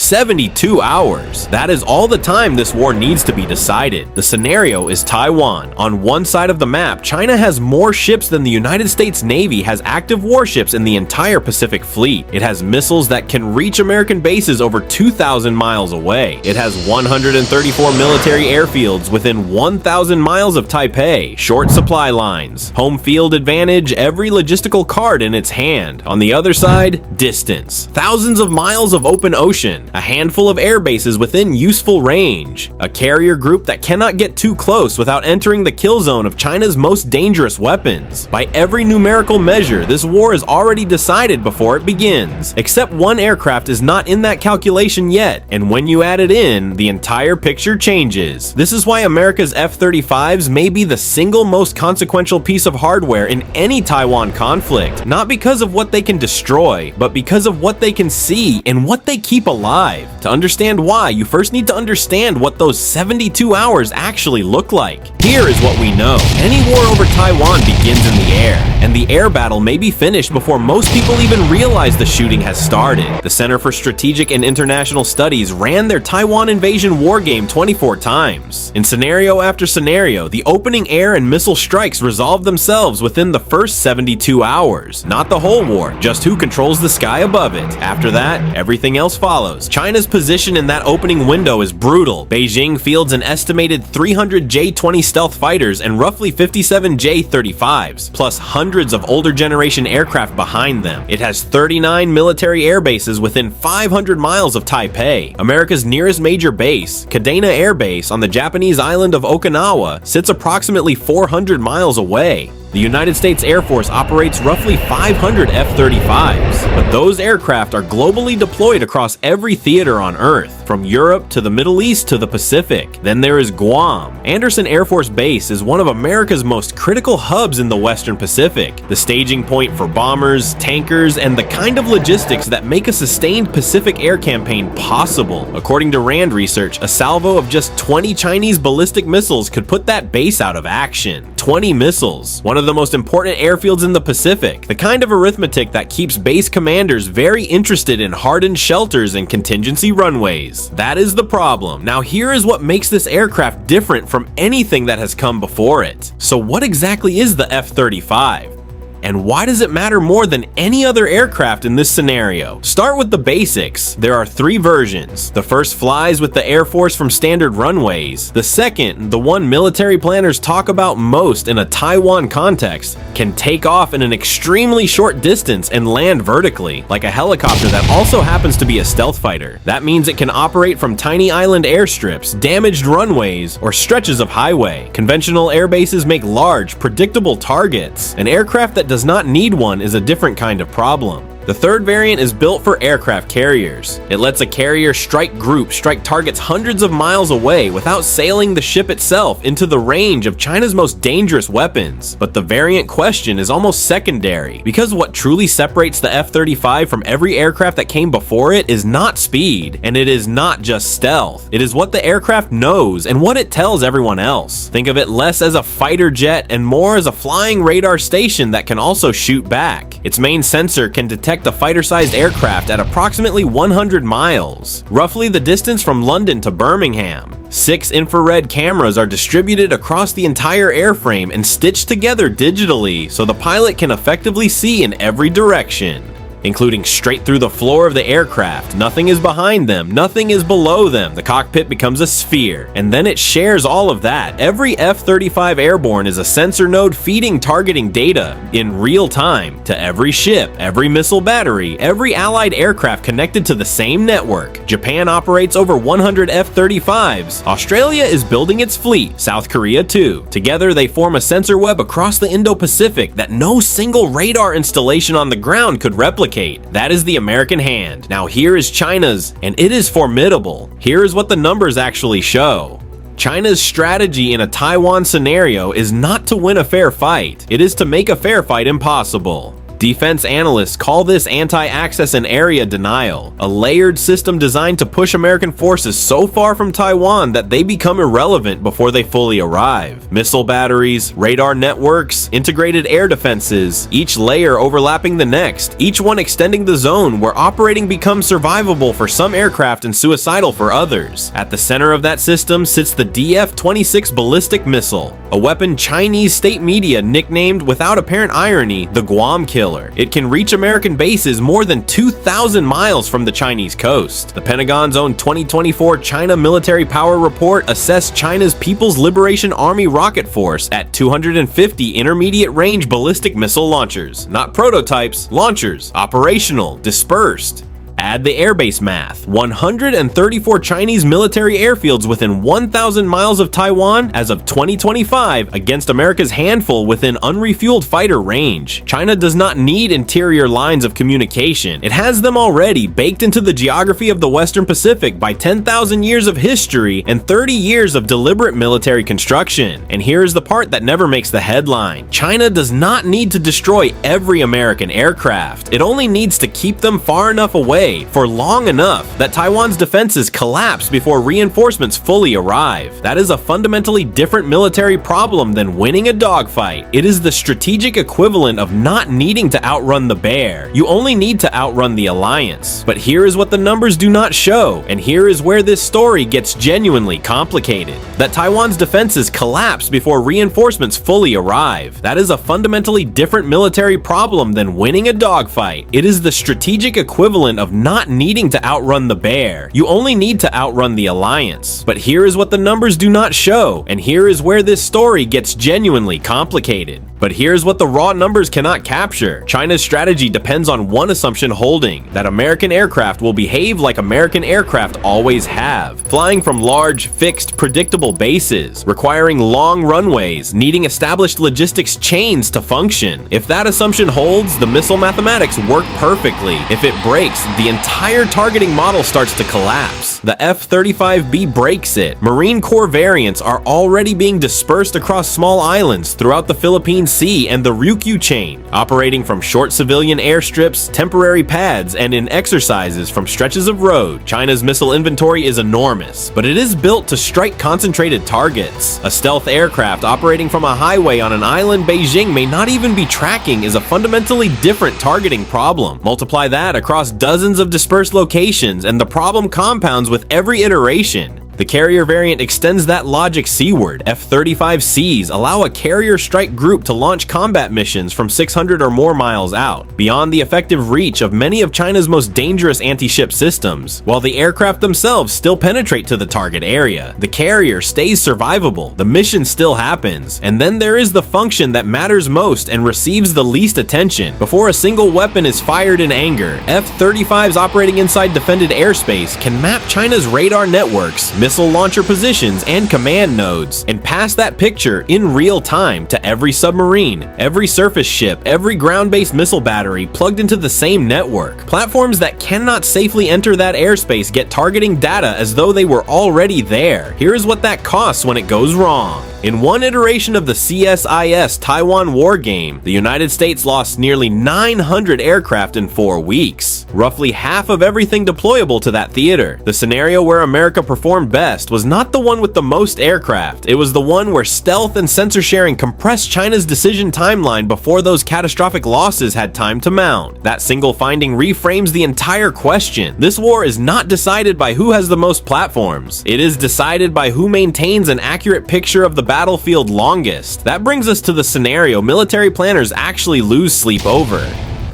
72 hours. That is all the time this war needs to be decided. The scenario is Taiwan. On one side of the map, China has more ships than the United States Navy has active warships in the entire Pacific Fleet. It has missiles that can reach American bases over 2,000 miles away. It has 134 military airfields within 1,000 miles of Taipei, short supply lines, home field advantage, every logistical card in its hand. On the other side, distance. Thousands of miles of open ocean, a handful of air bases within useful range, a carrier group that cannot get too close without entering the kill zone of China's most dangerous weapons. By every numerical measure, this war is already decided before it begins. Except one aircraft is not in that calculation yet, and when you add it in, the entire picture changes. This is why America's F-35s may be the single most consequential piece of hardware in any Taiwan conflict, not because of what they can destroy, but because of what they can see and what they keep alive. To understand why, you first need to understand what those 72 hours actually look like. Here is what we know. Any war over Taiwan begins in the air, and the air battle may be finished before most people even realize the shooting has started. The Center for Strategic and International Studies ran their Taiwan invasion war game 24 times. In scenario after scenario, the opening air and missile strikes resolve themselves within the first 72 hours. Not the whole war, just who controls the sky above it. After that, everything else follows. China's position in that opening window is brutal. Beijing fields an estimated 300 J-20 stealth fighters and roughly 57 J-35s, plus hundreds of older generation aircraft behind them. It has 39 military air bases within 500 miles of Taipei. America's nearest major base, Kadena Air Base on the Japanese island of Okinawa, sits approximately 400 miles away. The United States Air Force operates roughly 500 F-35s, but those aircraft are globally deployed across every theater on Earth, from Europe to the Middle East to the Pacific. Then there is Guam. Anderson Air Force Base is one of America's most critical hubs in the Western Pacific, the staging point for bombers, tankers, and the kind of logistics that make a sustained Pacific air campaign possible. According to RAND research, a salvo of just 20 Chinese ballistic missiles could put that base out of action. 20 missiles. One of the most important airfields in the Pacific, the kind of arithmetic that keeps base commanders very interested in hardened shelters and contingency runways. That is the problem. Now here is what makes this aircraft different from anything that has come before it. So what exactly is the F-35? And why does it matter more than any other aircraft in this scenario? Start with the basics. There are 3 versions. The first flies with the Air Force from standard runways. The second, the one military planners talk about most in a Taiwan context, can take off in an extremely short distance and land vertically, like a helicopter that also happens to be a stealth fighter. That means it can operate from tiny island airstrips, damaged runways, or stretches of highway. Conventional air bases make large, predictable targets. An aircraft that does not need one is a different kind of problem. The third variant is built for aircraft carriers. It lets a carrier strike group strike targets hundreds of miles away without sailing the ship itself into the range of China's most dangerous weapons. But the variant question is almost secondary, because what truly separates the F-35 from every aircraft that came before it is not speed, and it is not just stealth. It is what the aircraft knows and what it tells everyone else. Think of it less as a fighter jet and more as a flying radar station that can also shoot back. Its main sensor can detect a fighter-sized aircraft at approximately 100 miles, roughly the distance from London to Birmingham. 6 infrared cameras are distributed across the entire airframe and stitched together digitally so the pilot can effectively see in every direction, including straight through the floor of the aircraft. Nothing is behind them, nothing is below them. The cockpit becomes a sphere, and then it shares all of that. Every F-35 airborne is a sensor node feeding targeting data in real time to every ship, every missile battery, every allied aircraft connected to the same network. Japan operates over 100 F-35s. Australia is building its fleet, South Korea too. Together they form a sensor web across the Indo-Pacific that no single radar installation on the ground could replicate. That is the American hand. Now here is China's, and it is formidable. Here is what the numbers actually show. China's strategy in a Taiwan scenario is not to win a fair fight. It is to make a fair fight impossible. Defense analysts call this anti-access and area denial, a layered system designed to push American forces so far from Taiwan that they become irrelevant before they fully arrive. Missile batteries, radar networks, integrated air defenses, each layer overlapping the next, each one extending the zone where operating becomes survivable for some aircraft and suicidal for others. At the center of that system sits the F-26 ballistic missile, a weapon Chinese state media nicknamed, without apparent irony, the Guam Killer. It can reach American bases more than 2,000 miles from the Chinese coast. The Pentagon's own 2024 China Military Power Report assessed China's People's Liberation Army rocket force at 250 intermediate-range ballistic missile launchers. Not prototypes, launchers, operational, dispersed. Add the airbase math. 134 Chinese military airfields within 1,000 miles of Taiwan as of 2025 against America's handful within unrefueled fighter range. China does not need interior lines of communication. It has them already baked into the geography of the Western Pacific by 10,000 years of history and 30 years of deliberate military construction. And here's the part that never makes the headline. China does not need to destroy every American aircraft. It only needs to keep them far enough away for long enough that Taiwan's defenses collapse before reinforcements fully arrive. That is a fundamentally different military problem than winning a dogfight. It is the strategic equivalent of not needing to outrun the bear. You only need to outrun the alliance. But here is what the numbers do not show, and here is where this story gets genuinely complicated. That Taiwan's defenses collapse before reinforcements fully arrive. That is a fundamentally different military problem than winning a dogfight. It is the strategic equivalent of not needing to outrun the bear. You only need to outrun the alliance. But here is what the numbers do not show, and here is where this story gets genuinely complicated. But here's what the raw numbers cannot capture. China's strategy depends on one assumption holding, that American aircraft will behave like American aircraft always have, flying from large, fixed, predictable bases, requiring long runways, needing established logistics chains to function. If that assumption holds, the missile mathematics work perfectly. If it breaks, the entire targeting model starts to collapse. The F-35B breaks it. Marine Corps variants are already being dispersed across small islands throughout the Philippine Sea and the Ryukyu chain, operating from short civilian airstrips, temporary pads, and in exercises from stretches of road. China's missile inventory is enormous, but it is built to strike concentrated targets. A stealth aircraft operating from a highway on an island Beijing may not even be tracking is a fundamentally different targeting problem. Multiply that across dozens of dispersed locations, and the problem compounds with every iteration. The carrier variant extends that logic seaward. F-35Cs allow a carrier strike group to launch combat missions from 600 or more miles out, beyond the effective reach of many of China's most dangerous anti-ship systems. While the aircraft themselves still penetrate to the target area, the carrier stays survivable, the mission still happens, and then there is the function that matters most and receives the least attention. Before a single weapon is fired in anger, F-35s operating inside defended airspace can map China's radar networks, missile launcher positions, and command nodes, and pass that picture in real time to every submarine, every surface ship, every ground-based missile battery plugged into the same network. Platforms that cannot safely enter that airspace get targeting data as though they were already there. Here is what that costs when it goes wrong. In one iteration of the CSIS Taiwan war game, the United States lost nearly 900 aircraft in 4 weeks, roughly half of everything deployable to that theater. The scenario where America performed best was not the one with the most aircraft, it was the one where stealth and sensor sharing compressed China's decision timeline before those catastrophic losses had time to mount. That single finding reframes the entire question. This war is not decided by who has the most platforms, it is decided by who maintains an accurate picture of the battlefield longest. That brings us to the scenario military planners actually lose sleep over.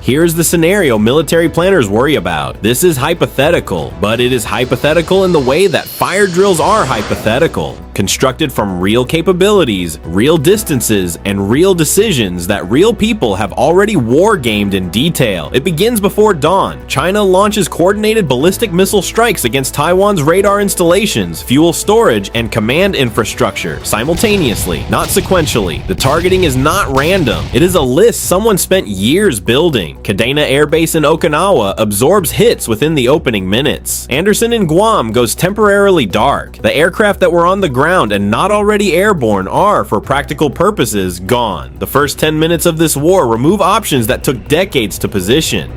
Here's the scenario military planners worry about. This is hypothetical, but it is hypothetical in the way that fire drills are hypothetical, constructed from real capabilities, real distances, and real decisions that real people have already war-gamed in detail. It begins before dawn. China launches coordinated ballistic missile strikes against Taiwan's radar installations, fuel storage, and command infrastructure simultaneously, not sequentially. The targeting is not random. It is a list someone spent years building. Kadena Air Base in Okinawa absorbs hits within the opening minutes. Anderson in Guam goes temporarily dark. The aircraft that were on the ground ground and not already airborne are, for practical purposes, gone. The first 10 minutes of this war remove options that took decades to position.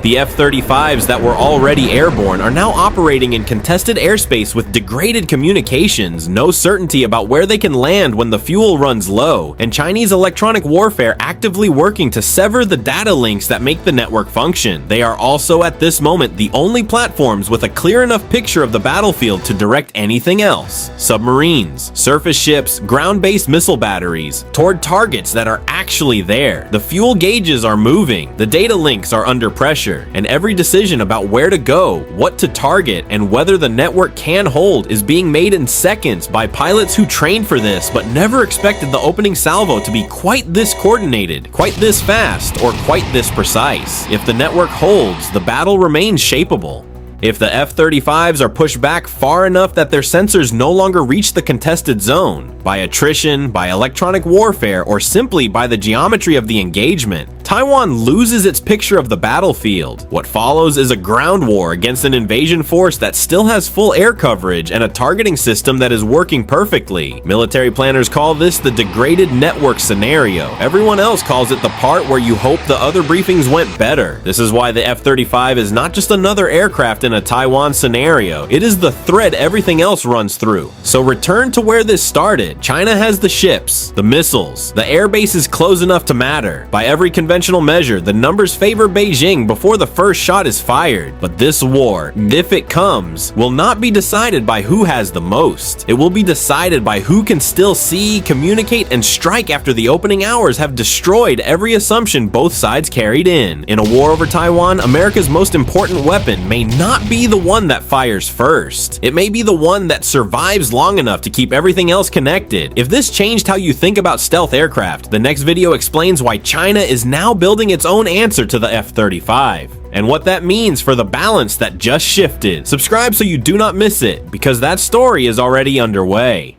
The F-35s that were already airborne are now operating in contested airspace with degraded communications, no certainty about where they can land when the fuel runs low, and Chinese electronic warfare actively working to sever the data links that make the network function. They are also at this moment the only platforms with a clear enough picture of the battlefield to direct anything else. Submarines, surface ships, ground-based missile batteries, toward targets that are actually there. The fuel gauges are moving, the data links are under pressure, and every decision about where to go, what to target, and whether the network can hold is being made in seconds by pilots who trained for this but never expected the opening salvo to be quite this coordinated, quite this fast, or quite this precise. If the network holds, the battle remains shapeable. If the F-35s are pushed back far enough that their sensors no longer reach the contested zone, by attrition, by electronic warfare, or simply by the geometry of the engagement, Taiwan loses its picture of the battlefield. What follows is a ground war against an invasion force that still has full air coverage and a targeting system that is working perfectly. Military planners call this the degraded network scenario. Everyone else calls it the part where you hope the other briefings went better. This is why the F-35 is not just another aircraft in a Taiwan scenario. It is the thread everything else runs through. So return to where this started. China has the ships, the missiles, the airbase is close enough to matter. By every conventional measure, the numbers favor Beijing before the first shot is fired. But this war, if it comes, will not be decided by who has the most. It will be decided by who can still see, communicate, and strike after the opening hours have destroyed every assumption both sides carried in. In a war over Taiwan, America's most important weapon may not be the one that fires first. It may be the one that survives long enough to keep everything else connected. If this changed how you think about stealth aircraft, the next video explains why China is now building its own answer to the F-35, and what that means for the balance that just shifted. Subscribe so you do not miss it, because that story is already underway.